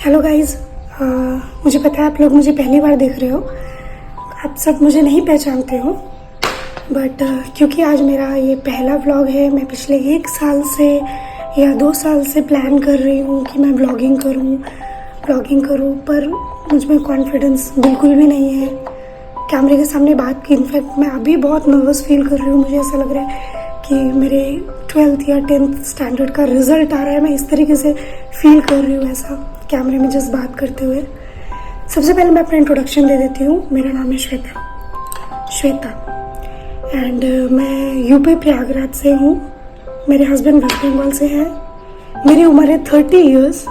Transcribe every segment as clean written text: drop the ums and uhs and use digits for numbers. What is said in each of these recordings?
Hello guys. मुझे पता है आप लोग मुझे पहली बार देख रहे हो। आप सब मुझे नहीं पहचानते हो, बट क्योंकि आज मेरा ये पहला व्लॉग है, मैं पिछले 1 साल से या 2 साल से प्लान कर रही हूँ कि मैं व्लॉगिंग करूँ, पर मुझ में कॉन्फिडेंस बिल्कुल भी नहीं है कैमरे के सामने बात की। इनफैक्ट मैं अभी बहुत नर्वस फील कर रही हूँ। मुझे ऐसा लग रहा है कि मेरे 12th या 10th स्टैंडर्ड का रिजल्ट आ रहा है। मैं इस तरीके से फील कर रही हूँ ऐसा कैमरे में जस्ट बात करते हुए। सबसे पहले मैं अपना इंट्रोडक्शन दे देती हूँ। मेरा नाम है श्वेता एंड मैं यूपी प्रयागराज से हूँ। मेरे हस्बैंड वेस्ट बंगाल से हैं। मेरी उम्र है 30 इयर्स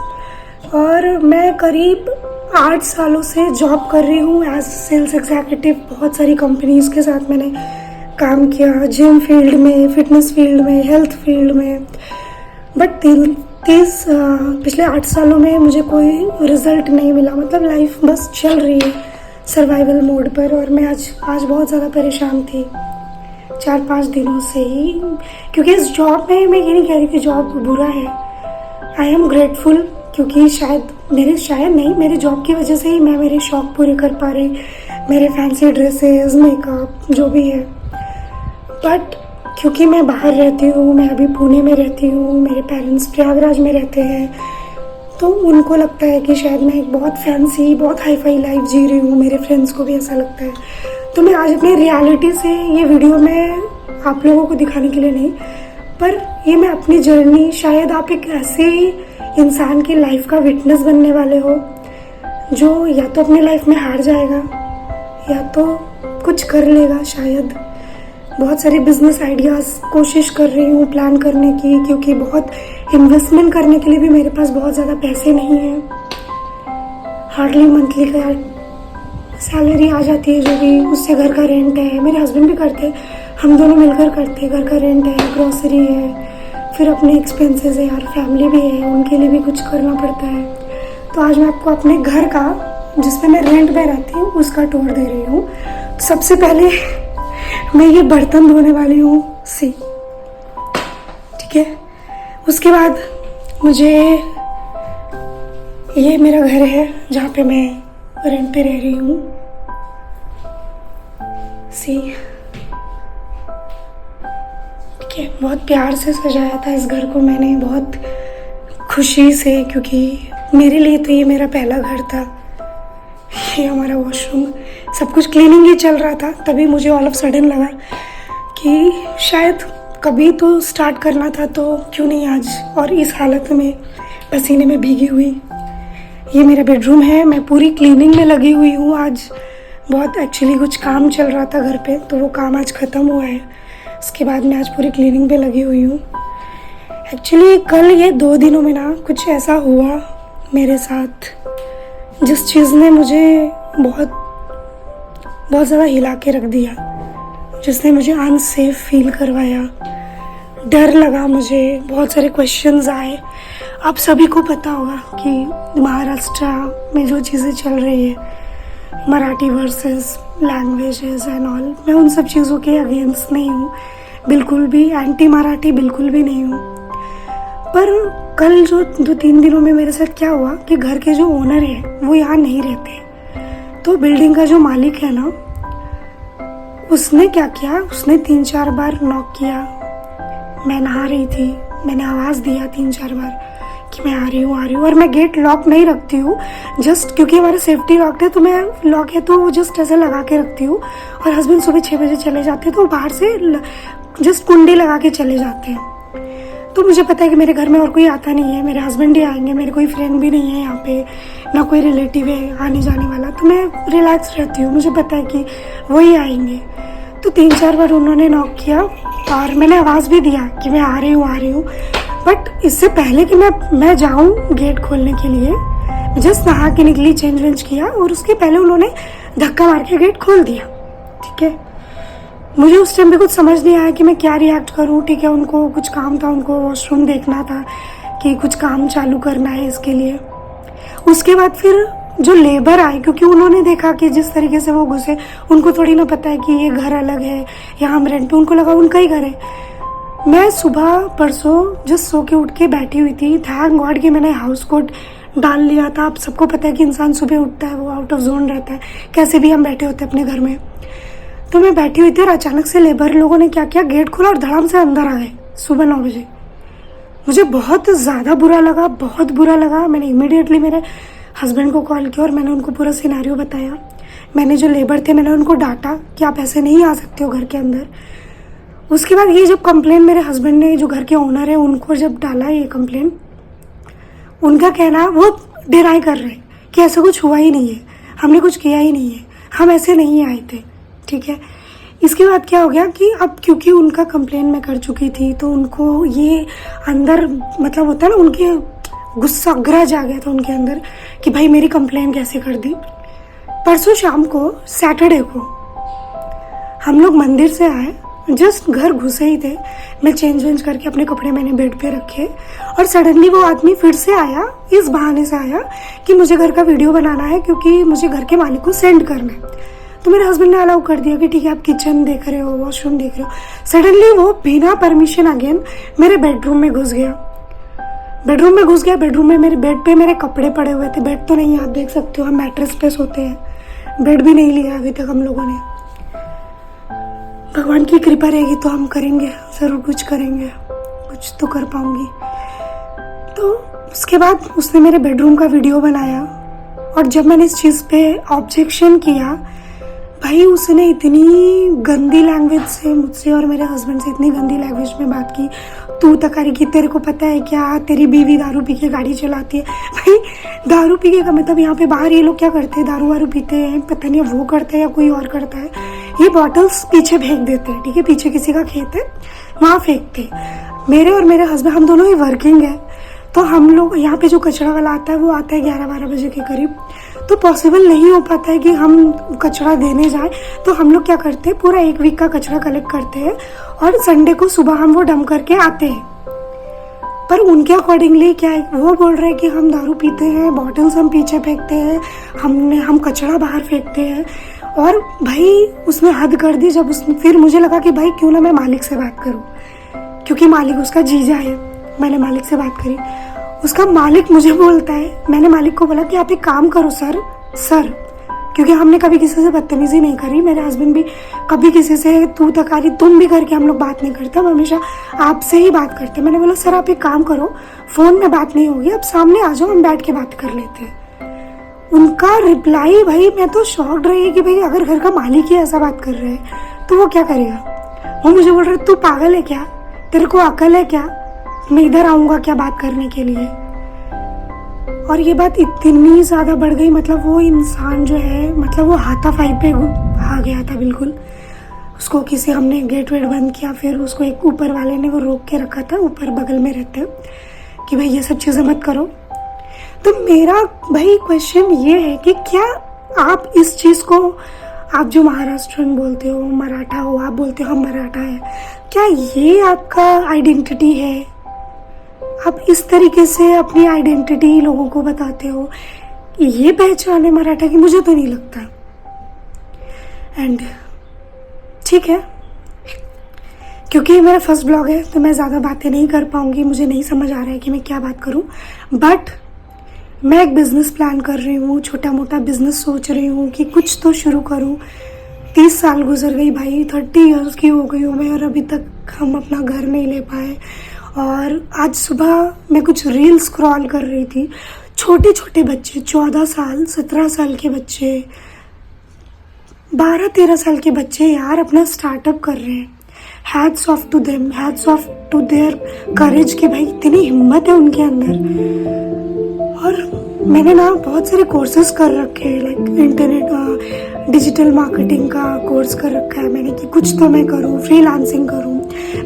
और मैं करीब 8 सालों से जॉब कर रही हूँ एज सेल्स एग्जीक्यूटिव। बहुत सारी कंपनीज के साथ मैंने काम किया, जिम फील्ड में, फिटनेस फील्ड में, हेल्थ फील्ड में। बट पिछले 8 सालों में मुझे कोई रिजल्ट नहीं मिला। मतलब लाइफ बस चल रही है सर्वाइवल मोड पर। और मैं आज बहुत ज़्यादा परेशान थी 4-5 दिनों से ही, क्योंकि इस जॉब में मैं ये नहीं कह रही कि जॉब बुरा है। आई एम ग्रेटफुल, क्योंकि मेरे जॉब की वजह से ही मैं मेरे शौक पूरे कर पा रही, मेरे फैंसी ड्रेसेस, मेकअप जो भी है। बट क्योंकि मैं बाहर रहती हूँ, मैं अभी पुणे में रहती हूँ, मेरे पेरेंट्स प्रयागराज में रहते हैं, तो उनको लगता है कि शायद मैं एक बहुत फैंसी, बहुत हाई फाई लाइफ जी रही हूँ। मेरे फ्रेंड्स को भी ऐसा लगता है। तो मैं आज अपनी रियलिटी से ये वीडियो में आप लोगों को दिखाने के लिए नहीं, पर ये मैं अपनी जर्नी, शायद आप एक ऐसे इंसान की लाइफ का विटनेस बनने वाले हो जो या तो अपनी लाइफ में हार जाएगा या तो कुछ कर लेगा। शायद बहुत सारे बिजनेस आइडियाज़ कोशिश कर रही हूँ प्लान करने की, क्योंकि बहुत इन्वेस्टमेंट करने के लिए भी मेरे पास बहुत ज़्यादा पैसे नहीं हैं। हार्डली मंथली का सैलरी आ जाती है जो भी, उससे घर का रेंट है। मेरे हस्बैंड भी करते हैं, हम दोनों मिलकर करते हैं। घर का रेंट है, ग्रॉसरी है, फिर अपने एक्सपेंसेस है, यार फैमिली भी है, उनके लिए भी कुछ करना पड़ता है। तो आज मैं आपको अपने घर का, जिसमें मैं रेंट में रहती हूँ, उसका टूर दे रही हूँ। सबसे पहले मैं ये बर्तन धोने वाली हूँ, ठीक है। उसके बाद ये मेरा घर है जहाँ पे मैं रेंट पे रह रही हूँ। ठीक है, बहुत प्यार से सजाया था इस घर को मैंने, बहुत खुशी से, क्योंकि मेरे लिए तो ये मेरा पहला घर था। ये हमारा वॉशरूम, सब कुछ क्लीनिंग ही चल रहा था। तभी मुझे ऑल ऑफ सडन लगा कि शायद कभी तो स्टार्ट करना था, तो क्यों नहीं आज। और इस हालत में, पसीने में भीगी हुई, ये मेरा बेडरूम है। मैं पूरी क्लीनिंग में लगी हुई हूँ आज। बहुत एक्चुअली कुछ काम चल रहा था घर पे, तो वो काम आज ख़त्म हुआ है। उसके बाद मैं आज पूरी क्लीनिंग पे लगी हुई हूँ। एक्चुअली कल ये 2 दिनों में ना कुछ ऐसा हुआ मेरे साथ जिस चीज़ ने मुझे बहुत ज़्यादा हिला के रख दिया, जिसने मुझे अनसेफ फील करवाया। डर लगा मुझे, बहुत सारे क्वेश्चंस आए। आप सभी को पता होगा कि महाराष्ट्र में जो चीज़ें चल रही है, Marathi versus languages and all, मैं उन सब चीज़ों के अगेंस्ट नहीं हूँ, बिल्कुल भी एंटी मराठी बिल्कुल भी नहीं हूँ। पर कल जो 2-3 दिनों में मेरे साथ क्या हुआ कि घर के जो ओनर है वो यहाँ नहीं रहते। तो बिल्डिंग का जो मालिक है ना, उसने क्या किया, उसने 3-4 बार नॉक किया। मैं नहा रही थी, मैंने आवाज़ दिया 3-4 बार कि मैं आ रही हूँ। और मैं गेट लॉक नहीं रखती हूँ, जस्ट क्योंकि हमारा सेफ्टी लॉक है, तो मैं लॉक है तो वो जस्ट ऐसे लगा के रखती हूँ। और हस्बैंड सुबह 6 बजे चले जाते हैं, तो बाहर से जस्ट कुंडी लगा के चले जाते हैं। तो मुझे पता है कि मेरे घर में और कोई आता नहीं है, मेरे हस्बैंड ही आएंगे, मेरे कोई फ्रेंड भी नहीं है यहाँ पे, ना कोई रिलेटिव है आने जाने वाला। तो मैं रिलैक्स रहती हूँ, मुझे पता है कि वही आएंगे। तो 3-4 बार उन्होंने नॉक किया और मैंने आवाज़ भी दिया कि मैं आ रही हूँ। बट इससे पहले कि मैं जाऊँ गेट खोलने के लिए, जस्ट नहा के निकली, चेंज वेंज किया, और उसके पहले उन्होंने धक्का मार के गेट खोल दिया। ठीक है, मुझे उस टाइम पे कुछ समझ नहीं आया कि मैं क्या रिएक्ट करूं। ठीक है, उनको कुछ काम था, उनको वॉशरूम देखना था कि कुछ काम चालू करना है इसके लिए। उसके बाद फिर जो लेबर आए, क्योंकि उन्होंने देखा कि जिस तरीके से वो घुसे, उनको थोड़ी ना पता है कि ये घर अलग है या हम रेंट पे, उनको लगा उनका ही घर है। मैं सुबह परसों जस्ट सो के उठ के बैठी हुई थी। थैंक गॉड कि मैंने हाउस कोट डाल लिया था। आप सबको पता है कि इंसान सुबह उठता है वो आउट ऑफ जोन रहता है, कैसे भी हम बैठे होते हैं अपने घर में। तो मैं बैठी हुई थी और अचानक से लेबर लोगों ने क्या किया, गेट खोला और धड़ाम से अंदर आ गए सुबह 9 बजे। मुझे बहुत ज़्यादा बुरा लगा, बहुत बुरा लगा। मैंने इमीडिएटली मेरे हस्बैंड को कॉल किया और मैंने उनको पूरा सिनेरियो बताया। मैंने जो लेबर थे मैंने उनको डांटा कि आप ऐसे नहीं आ सकते हो घर के अंदर। उसके बाद ये जब कंप्लेन मेरे हस्बैंड ने, जो घर के ओनर है, उनको जब डाला ये कंप्लेन, उनका कहना, वो डिनाई कर रहे कि ऐसा कुछ हुआ ही नहीं है, हमने कुछ किया ही नहीं है, हम ऐसे नहीं आए थे। ठीक है, इसके बाद क्या हो गया कि अब क्योंकि उनका कंप्लेन मैं कर चुकी थी तो उनको ये अंदर मतलब होता है ना, उनके गुस्सा ग्रज आ गया था उनके अंदर कि भाई मेरी कंप्लेन कैसे कर दी। परसों शाम को, सैटरडे को, हम लोग मंदिर से आए, जस्ट घर घुसे ही थे, मैं चेंज वेंज करके अपने कपड़े मैंने बेड पे रखे और सडनली वो आदमी फिर से आया, इस बहाने से आया कि मुझे घर का वीडियो बनाना है क्योंकि मुझे घर के मालिक को सेंड करना है। तो मेरे हस्बैंड ने अलाउ कर दिया कि ठीक है आप किचन देख रहे हो, वॉशरूम देख रहे हो। सडनली वो बिना परमिशन अगेन मेरे बेडरूम में घुस गया। बेडरूम में मेरे बेड पे मेरे कपड़े पड़े हुए थे। बेड तो नहीं, आप देख सकते हो हम मैट्रेस पे सोते हैं, बेड भी नहीं लिया अभी तक हम लोगों ने। भगवान की कृपा रहेगी तो हम करेंगे, ज़रूर कुछ करेंगे, कुछ तो कर पाऊंगी। तो उसके बाद उसने मेरे बेडरूम का वीडियो बनाया और जब मैंने इस चीज़ पे ऑब्जेक्शन किया, भाई उसने इतनी गंदी लैंग्वेज से मुझसे और मेरे हस्बैंड से इतनी गंदी लैंग्वेज में बात की। तू तकारी की, तेरे को पता है क्या, तेरी बीवी दारू पी के गाड़ी चलाती है। भाई दारू पी के का मतलब, यहाँ पे बाहर ये लोग क्या करते हैं, दारू वारू पीते हैं, पता नहीं वो करते हैं या कोई और करता है, ये बॉटल्स पीछे फेंक देते हैं। ठीक है, पीछे किसी का खेत है वहाँ फेंकते। मेरे और मेरे हस्बैंड, हम दोनों ही वर्किंग है, तो हम लोग यहाँ पे जो कचरा वाला आता है वो आता है 11-12 बजे के करीब। तो पॉसिबल नहीं हो पाता है कि हम कचरा देने जाए, तो हम लोग क्या करते हैं, पूरा 1 वीक का कचरा कलेक्ट करते हैं और संडे को सुबह हम वो डंप करके आते हैं। पर उनके अकॉर्डिंगली क्या है, वो बोल रहे हैं कि हम दारू पीते हैं, बॉटल्स हम पीछे फेंकते हैं, हम कचरा बाहर फेंकते हैं। और भाई उसने हद कर दी। जब उसने, फिर मुझे लगा कि भाई क्यों ना मैं मालिक से बात करूं, क्योंकि मालिक उसका जीजा है। मैंने मालिक से बात करी, उसका मालिक मुझे बोलता है, मैंने मालिक को बोला कि आप एक काम करो सर, क्योंकि हमने कभी किसी से बदतमीजी नहीं करी, मेरे हस्बैंड भी कभी किसी से तू तकारी तुम भी करके हम लोग बात नहीं करते, हम हमेशा आपसे ही बात करते। मैंने बोला सर आप एक काम करो, फोन में बात नहीं होगी, आप सामने आ जाओ, हम बैठ के बात कर लेते हैं। उनका रिप्लाई, भाई मैं तो शॉक्ड रही कि भाई अगर घर का मालिक ही ऐसा बात कर रहे हैं तो वो क्या करेगा। वो मुझे बोल रहे तू पागल है क्या, तेरे को अकल है क्या, मैं इधर आऊँगा क्या बात करने के लिए। और ये बात इतनी ज़्यादा बढ़ गई, मतलब वो इंसान जो है, मतलब वो हाथापाई पे आ गया था बिल्कुल। उसको किसी, हमने गेट वेट बंद किया, फिर उसको एक ऊपर वाले ने वो रोक के रखा था, ऊपर बगल में रहते कि भाई ये सब चीज़ें मत करो। तो मेरा भाई क्वेश्चन ये है कि क्या आप इस चीज़ को, आप जो महाराष्ट्रन बोलते हो, मराठा हो, आप बोलते हो हम मराठा है, क्या ये आपका आइडेंटिटी है? आप इस तरीके से अपनी आइडेंटिटी लोगों को बताते हो, ये पहचान है मराठा की? मुझे तो नहीं लगता। एंड ठीक है, क्योंकि मेरा फर्स्ट ब्लॉग है तो मैं ज़्यादा बातें नहीं कर पाऊंगी, मुझे नहीं समझ आ रहा है कि मैं क्या बात करूं। बट मैं एक बिज़नेस प्लान कर रही हूँ, छोटा मोटा बिज़नेस सोच रही हूँ कि कुछ तो शुरू करूँ। 30 साल गुजर गई भाई, 30 इयर्स की हो गई हूँ मैं और अभी तक हम अपना घर नहीं ले पाए। और आज सुबह मैं कुछ रील स्क्रॉल कर रही थी, छोटे छोटे बच्चे, 14 साल 17 साल के बच्चे, 12-13 साल के बच्चे यार अपना स्टार्टअप कर रहे हैं। Hats off to them, hats off to their courage कि भाई इतनी हिम्मत है उनके अंदर। और मैंने ना बहुत सारे कोर्सेज कर रखे हैं, लाइक इंटरनेट डिजिटल मार्केटिंग का कोर्स कर रखा है मैंने कि कुछ तो मैं करूँ, फ्रीलांसिंग करूँ।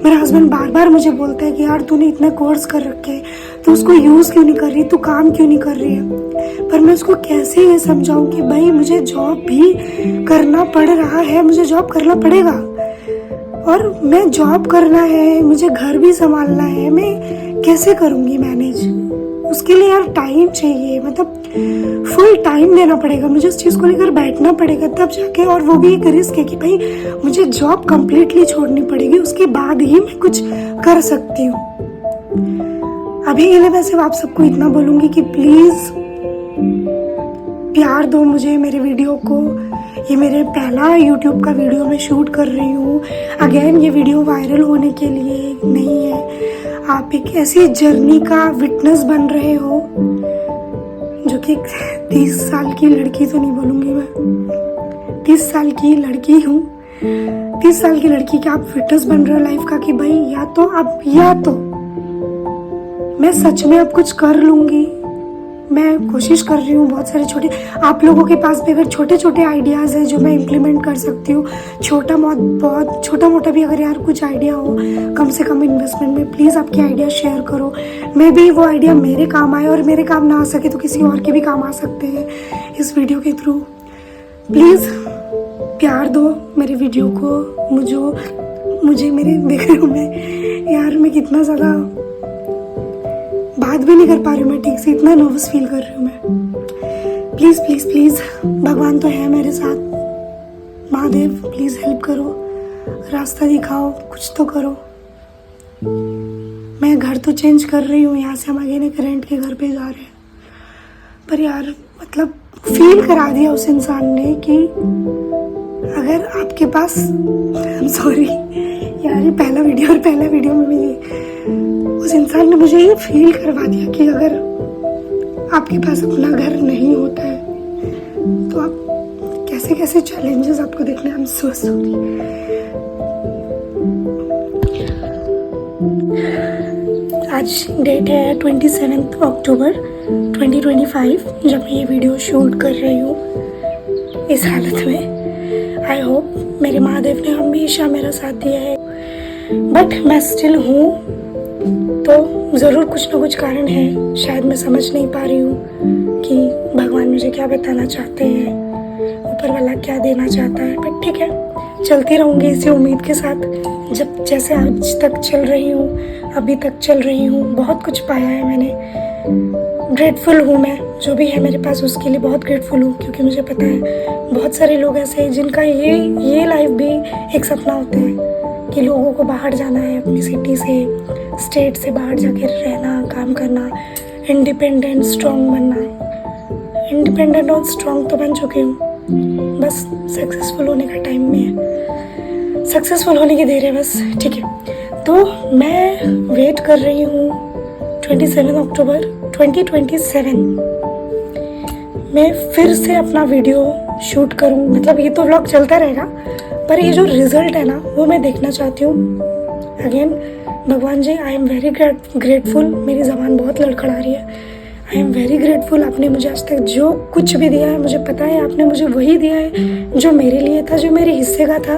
मेरा हस्बैंड बार बार मुझे बोलता है कि यार तूने इतने कोर्स कर रखे हैं, तो उसको यूज़ क्यों नहीं कर रही, तू काम क्यों नहीं कर रही है। पर मैं उसको कैसे ये समझाऊँ कि भाई मुझे जॉब भी करना पड़ रहा है, मुझे जॉब करना पड़ेगा, और मैं जॉब करना है, मुझे घर भी संभालना है, मैं कैसे करूँगी मैनेज। उसके लिए यार टाइम चाहिए, मतलब फुल टाइम देना पड़ेगा, मुझे उस चीज़ को लेकर बैठना पड़ेगा तब जाके। और वो भी एक रिस्क है कि भाई मुझे जॉब कंप्लीटली छोड़नी पड़ेगी, उसके बाद ही मैं कुछ कर सकती हूँ। अभी के लिए मैं सिर्फ आप सबको इतना बोलूँगी कि प्लीज़ प्यार दो मुझे, मेरे वीडियो को। ये मेरे पहला YouTube का वीडियो मैं शूट कर रही हूँ। अगेन ये वीडियो वायरल होने के लिए नहीं है। आप एक ऐसी जर्नी का विटनेस बन रहे हो जो कि 30 साल की लड़की तो नहीं बोलूँगी मैं, 30 साल की लड़की हूँ। 30 साल की लड़की के आप विटनेस बन रहे हो लाइफ का कि भाई या तो मैं सच में अब कुछ कर लूँगी। मैं कोशिश कर रही हूँ बहुत सारे छोटे, आप लोगों के पास भी अगर छोटे छोटे आइडियाज़ हैं जो मैं इम्प्लीमेंट कर सकती हूँ, बहुत छोटा मोटा भी अगर यार कुछ आइडिया हो कम से कम इन्वेस्टमेंट में, प्लीज़ आपके आइडिया शेयर करो। मे बी वो आइडिया मेरे काम आए, और मेरे काम ना आ सके तो किसी और के भी काम आ सकते हैं इस वीडियो के थ्रू। प्लीज़ प्यार दो मेरे वीडियो को। मुझे मेरे देख रहे हो मैं यार, मैं कितना ज़्यादा बात भी नहीं कर पा रही हूँ मैं ठीक से, इतना नर्वस फील कर रही हूँ मैं। प्लीज़ प्लीज़ प्लीज़, भगवान तो है मेरे साथ, महादेव प्लीज़ हेल्प करो, रास्ता दिखाओ, कुछ तो करो। मैं घर तो चेंज कर रही हूँ, यहाँ से हम अगेन एक रेंट के घर पे जा रहे हैं, पर यार मतलब फील करा दिया उस इंसान ने कि अगर आपके पास, आई एम सॉरी यार, ये पहला वीडियो में भी उस इंसान ने मुझे ये फील करवा दिया कि अगर आपके पास अपना घर नहीं होता है तो आप कैसे कैसे चैलेंजेस आपको देखने। I am so sorry. आज डेट है 27 अक्टूबर 2025 जब मैं ये वीडियो शूट कर रही हूँ इस हालत में। आई होप मेरे महादेव ने हमेशा मेरा साथ दिया है, बट मैं स्टिल हूँ तो ज़रूर कुछ ना कुछ कारण है। शायद मैं समझ नहीं पा रही हूँ कि भगवान मुझे क्या बताना चाहते हैं, ऊपर वाला क्या देना चाहता है, बट ठीक है, चलती रहूँगी इसी उम्मीद के साथ। जब जैसे आज तक चल रही हूँ, अभी तक चल रही हूँ, बहुत कुछ पाया है मैंने। ग्रेटफुल हूँ मैं, जो भी है मेरे पास उसके लिए बहुत ग्रेटफुल हूँ, क्योंकि मुझे पता है बहुत सारे लोग ऐसे हैं जिनका ये लाइफ भी एक सपना होता है कि लोगों को बाहर जाना है, अपनी सिटी से, स्टेट से बाहर जाकर रहना, काम करना, इंडिपेंडेंट स्ट्रॉन्ग बनना। इंडिपेंडेंट और स्ट्रॉन्ग तो बन चुकी हूँ, बस सक्सेसफुल होने का टाइम में है, सक्सेसफुल होने की देर है बस। ठीक है, तो मैं वेट कर रही हूँ 27 अक्टूबर 2027 मैं फिर से अपना वीडियो शूट करूँ। मतलब ये तो व्लॉग चलता रहेगा, पर ये जो रिजल्ट है ना वो मैं देखना चाहती हूँ। अगेन भगवान जी, आई एम वेरी ग्रेटफुल। मेरी ज़बान बहुत लड़खड़ा रही है। I am very grateful. आपने मुझे आज तक जो कुछ भी दिया है, मुझे पता है आपने मुझे वही दिया है जो मेरे लिए था, जो मेरे हिस्से का था,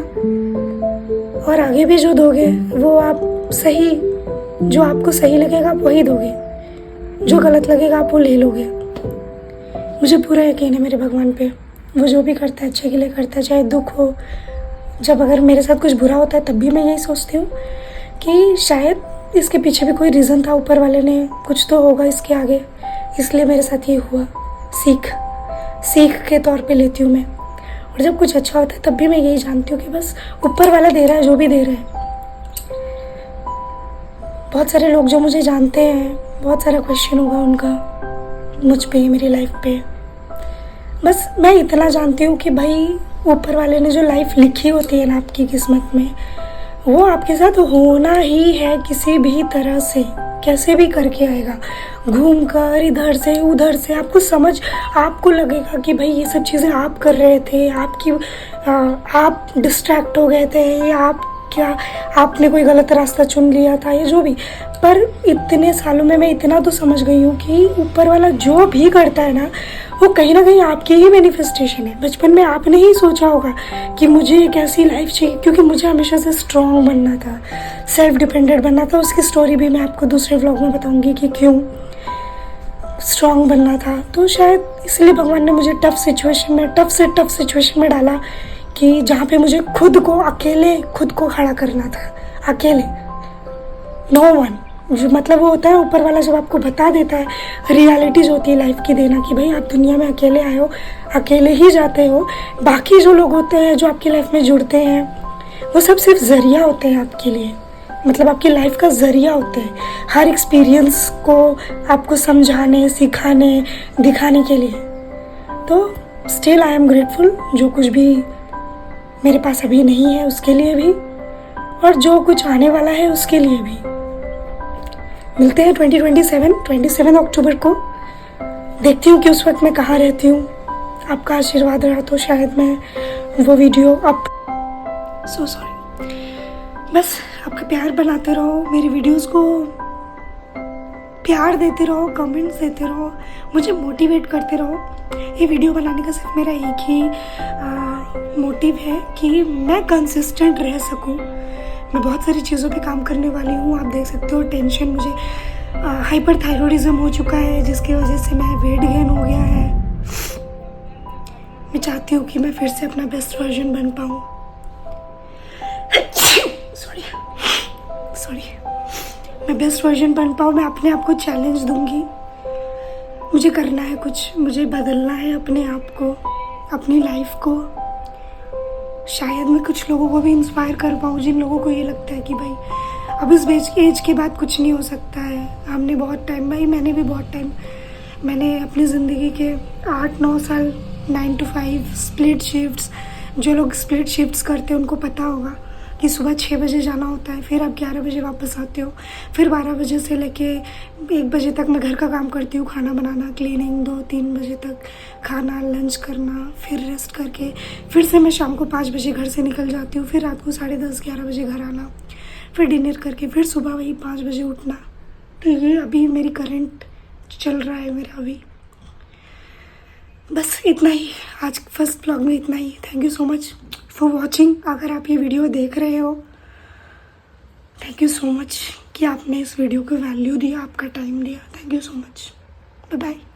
और आगे भी जो दोगे वो आप सही, जो आपको सही लगेगा आप वही दोगे, जो गलत लगेगा आप वो ले लोगे। मुझे पूरा यकीन है मेरे भगवान पे, वो जो भी करता है अच्छे के लिए करता है, चाहे दुख हो। जब अगर मेरे साथ कुछ बुरा होता है तब भी मैं यही सोचती हूँ कि शायद इसके पीछे भी कोई रीज़न था, ऊपर वाले ने कुछ तो होगा इसके आगे, इसलिए मेरे साथ ये हुआ। सीख के तौर पे लेती हूँ मैं। और जब कुछ अच्छा होता है तब भी मैं यही जानती हूँ कि बस ऊपर वाला दे रहा है जो भी दे रहा है। बहुत सारे लोग जो मुझे जानते हैं, बहुत सारा क्वेश्चन होगा उनका मुझ पे, मेरी लाइफ पे। बस मैं इतना जानती हूँ कि भाई ऊपर वाले ने जो लाइफ लिखी होती है ना आपकी किस्मत में, वो आपके साथ होना ही है किसी भी तरह से, कैसे भी करके आएगा, घूम कर इधर से उधर से। आपको लगेगा कि भाई ये सब चीज़ें आप कर रहे थे, आप डिस्ट्रैक्ट हो गए थे, या आपने कोई गलत रास्ता चुन लिया था, या जो भी। पर इतने सालों में मैं इतना तो समझ गई हूँ कि ऊपर वाला जो भी करता है ना वो कहीं ना कहीं आपकी ही मैनिफेस्टेशन है। बचपन में आपने ही सोचा होगा कि मुझे एक ऐसी लाइफ चाहिए, क्योंकि मुझे हमेशा से स्ट्रॉन्ग बनना था, सेल्फ डिपेंडेंट बनना था। उसकी स्टोरी भी मैं आपको दूसरे व्लॉग में बताऊंगी कि क्यों स्ट्रॉन्ग बनना था। तो शायद इसलिए भगवान ने मुझे टफ सिचुएशन में डाला कि जहाँ पे मुझे खुद को खड़ा करना था, अकेले, नो वन। मतलब वो होता है ऊपर वाला जब आपको बता देता है, रियलिटी जो होती है लाइफ की देना कि भाई आप दुनिया में अकेले आए हो, अकेले ही जाते हो। बाकी जो लोग होते हैं जो आपकी लाइफ में जुड़ते हैं वो सब सिर्फ जरिया होते हैं आपके लिए, मतलब आपकी लाइफ का ज़रिया होते हैं हर एक्सपीरियंस को आपको समझाने, सिखाने, दिखाने के लिए। तो स्टिल आई एम ग्रेटफुल जो कुछ भी मेरे पास अभी नहीं है उसके लिए भी, और जो कुछ आने वाला है उसके लिए भी। मिलते हैं 27 अक्टूबर को। देखती हूँ कि उस वक्त मैं कहाँ रहती हूँ। आपका आशीर्वाद रहा तो शायद मैं वो वीडियो सो सॉरी। बस आपका प्यार बनाते रहो, मेरी वीडियोस को प्यार देते रहो, कमेंट्स देते रहो, मुझे मोटिवेट करते रहो। ये वीडियो बनाने का सिर्फ मेरा एक ही मोटिव है कि मैं कंसिस्टेंट रह सकूं। मैं बहुत सारी चीज़ों पे काम करने वाली हूँ। आप देख सकते हो टेंशन, मुझे हाइपरथायरॉइडिज्म हो चुका है जिसकी वजह से मैं वेट गेन हो गया है। मैं चाहती हूँ कि मैं फिर से अपना बेस्ट वर्जन बन पाऊँ। सॉरी मैं बेस्ट वर्जन बन पाऊँ। मैं अपने आप को चैलेंज दूंगी। मुझे करना है कुछ, मुझे बदलना है अपने आप को, अपनी लाइफ को। शायद मैं कुछ लोगों को भी इंस्पायर कर पाऊँ जिन लोगों को ये लगता है कि भाई अब इस एज के बाद कुछ नहीं हो सकता है। हमने बहुत टाइम, भाई मैंने भी बहुत टाइम, मैंने अपनी ज़िंदगी के 8-9 साल 9 to 5 स्प्लिट शिफ्ट्स, जो लोग स्प्लिट शिफ्ट्स करते हैं उनको पता होगा कि सुबह 6 बजे जाना होता है, फिर आप 11 बजे वापस आते हो, फिर 12 बजे से लेके 1 बजे तक मैं घर का काम करती हूँ, खाना बनाना, क्लीनिंग, 2-3 बजे तक खाना, लंच करना, फिर रेस्ट करके फिर से मैं शाम को 5 बजे घर से निकल जाती हूँ, फिर रात को 10:30-11 बजे घर आना, फिर डिनर करके फिर सुबह वही 5 बजे उठना। तो ये अभी मेरी करंट चल रहा है मेरा अभी। बस इतना ही आज फर्स्ट ब्लॉग में, इतना ही। Thank you so much for watching. अगर आप ये वीडियो देख रहे हो, थैंक यू सो मच कि आपने इस वीडियो को वैल्यू दिया, आपका टाइम दिया। Thank you so much. Bye bye.